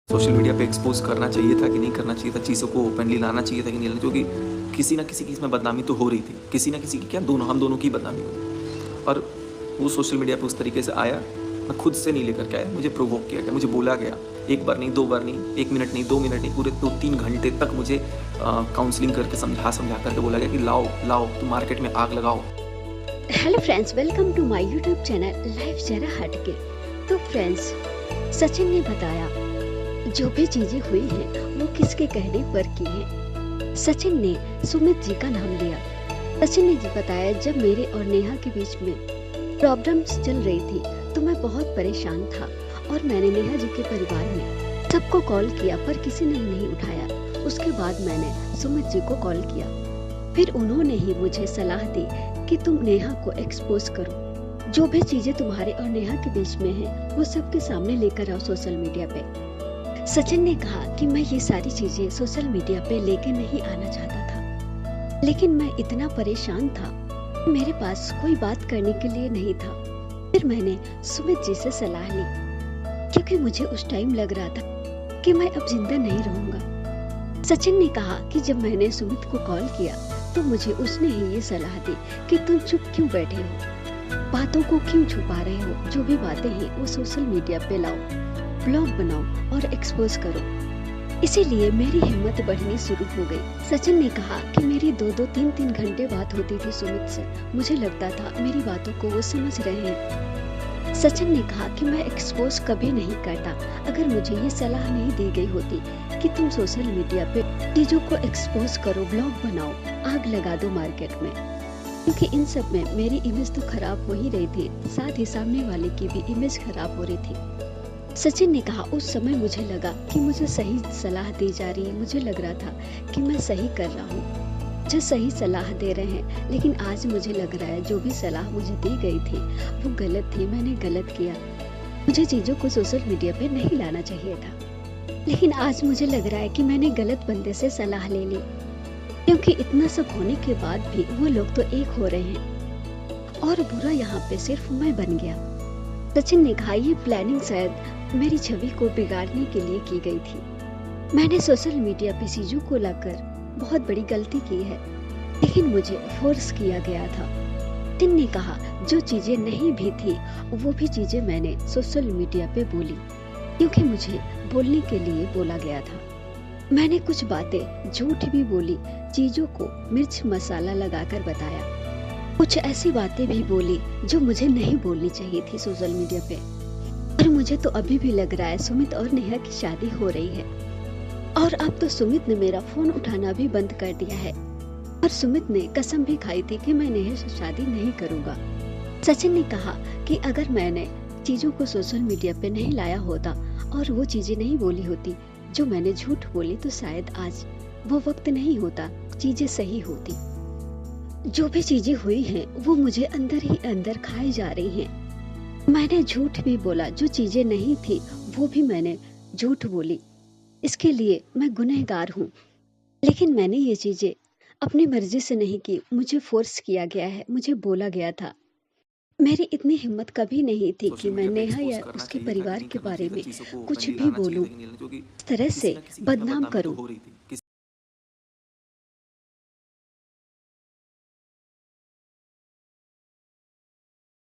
Social media पे expose करना चाहिए था कि नहीं करना चाहिए था, चीज़ों को ओपनली लाना चाहिए था कि नहीं लाना, क्योंकि किसी न किसी की इसमें बदनामी तो हो रही थी। किसी न किसी की क्या, दोनों हम दोनों की बदनामी हुई। और वो सोशल मीडिया पे उस तरीके से आया, मैं खुद से नहीं लेकर के आया, मुझे प्रोवोक किया गया, मुझे बोला गया। 1 बार नहीं, 2 बार नहीं, 1 मिनट नहीं, 2 मिनट नहीं, पूरे 2-3 घंटे तक मुझे काउंसलिंग करके समझा कर के बोला गया कि लाओ, लाओ, तुम मार्केट में आग लगाओ। Hello friends, welcome to my YouTube channel life जरा हटके। तो फ्रेंड्स, सचिन ने बताया जो भी चीजें हुई हैं वो किसके कहने पर की है। सचिन ने सुमित जी का नाम लिया। सचिन ने जी बताया, जब मेरे और नेहा के बीच में प्रॉब्लम्स चल रही थी तो मैं बहुत परेशान था और मैंने नेहा जी के परिवार में सबको कॉल किया पर किसी ने नहीं उठाया। उसके बाद मैंने सुमित जी को कॉल किया, फिर उन्होंने ही मुझे सलाह दी कि तुम नेहा को एक्सपोज करो, जो भी चीजें तुम्हारे और नेहा के बीच में है वो सबके सामने लेकर आओ सोशल मीडिया पे। सचिन ने कहा कि मैं ये सारी चीजें सोशल मीडिया पे लेके नहीं आना चाहता था, लेकिन मैं इतना परेशान था, मेरे पास कोई बात करने के लिए नहीं था। फिर मैंने सुमित जी से सलाह ली, क्योंकि मुझे उस टाइम लग रहा था कि मैं अब जिंदा नहीं रहूंगा। सचिन ने कहा कि जब मैंने सुमित को कॉल किया तो मुझे उसने ही ये सलाह दी कि तुम चुप क्यों बैठे हो, बातों को क्यों छुपा रहे हो, जो भी बातें हैं वो सोशल मीडिया पे लाओ, ब्लॉग बनाओ और एक्सपोज करो। इसीलिए मेरी हिम्मत बढ़नी शुरू हो गई। सचिन ने कहा कि मेरी 2-2, 3-3 घंटे बात होती थी सुमित से। मुझे लगता था मेरी बातों को वो समझ रहे हैं। सचिन ने कहा कि मैं एक्सपोज कभी नहीं करता अगर मुझे ये सलाह नहीं दी गई होती कि तुम सोशल मीडिया पे चीजों को एक्सपोज करो, ब्लॉग बनाओ, आग लगा दो मार्केट में। क्योंकि इन सब में मेरी इमेज तो खराब हो ही रही थी, साथ ही सामने वाले की भी इमेज खराब हो रही थी। सचिन ने कहा, उस समय मुझे लगा कि मुझे सही सलाह दी जा रही है, मुझे लग रहा था कि मैं सही कर रहा हूँ, जो सही सलाह दे रहे हैं। लेकिन आज मुझे लग रहा है जो भी सलाह मुझे दी गई थी वो गलत थी, मैंने गलत किया। मुझे चीजों को सोशल मीडिया पे नहीं लाना चाहिए था। लेकिन आज मुझे लग रहा है कि मैंने गलत बंदे से सलाह ले ली, क्योंकि इतना सब होने के बाद भी वो लोग तो एक हो रहे हैं और बुरा यहाँ पे सिर्फ मैं बन गया। सचिन ने कहा, ये प्लानिंग शायद मेरी छवि को बिगाड़ने के लिए की गई थी। मैंने सोशल मीडिया पे चीजों को लाकर बहुत बड़ी गलती की है, लेकिन मुझे फोर्स किया गया था। सचिन ने कहा, जो चीजें नहीं भी थी वो भी चीजें मैंने सोशल मीडिया पे बोली, क्योंकि मुझे बोलने के लिए बोला गया था। मैंने कुछ बातें झूठ भी बोली, चीजों को मिर्च मसाला लगाकर बताया, कुछ ऐसी बातें भी बोली जो मुझे नहीं बोलनी चाहिए थी सोशल मीडिया पे। और मुझे तो अभी भी लग रहा है सुमित और नेहा की शादी हो रही है, और अब तो सुमित ने मेरा फोन उठाना भी बंद कर दिया है, और सुमित ने कसम भी खाई थी कि मैं नेहा से शादी नहीं करूंगा। सचिन ने कहा कि अगर मैंने चीजों को सोशल मीडिया पे नहीं लाया होता और वो चीजें नहीं बोली होती जो मैंने झूठ बोली, तो शायद आज वो वक्त नहीं होता, चीजें सही होती। जो भी चीजें हुई हैं वो मुझे अंदर ही अंदर खाई जा रही हैं। मैंने झूठ भी बोला, जो चीजें नहीं थी वो भी मैंने झूठ बोली। इसके लिए मैं गुनहगार हूँ, लेकिन मैंने ये चीजें अपनी मर्जी से नहीं की, मुझे फोर्स किया गया है, मुझे बोला गया था। मेरी इतनी हिम्मत कभी नहीं थी कि सोशल मैं मीडिया पे नेहा एक्सपोज़ या करना उसके चाहिए था कि परिवार नहीं के करना बारे चाहिए था, में चीज़ों को कुछ ओपनली भी लाना चाहिए बोलूं, था कि नहीं लाना, क्योंकि इस तरह किसी से न किसी की इसमें बदनाम बदनामी तो करूं। हो रही थी।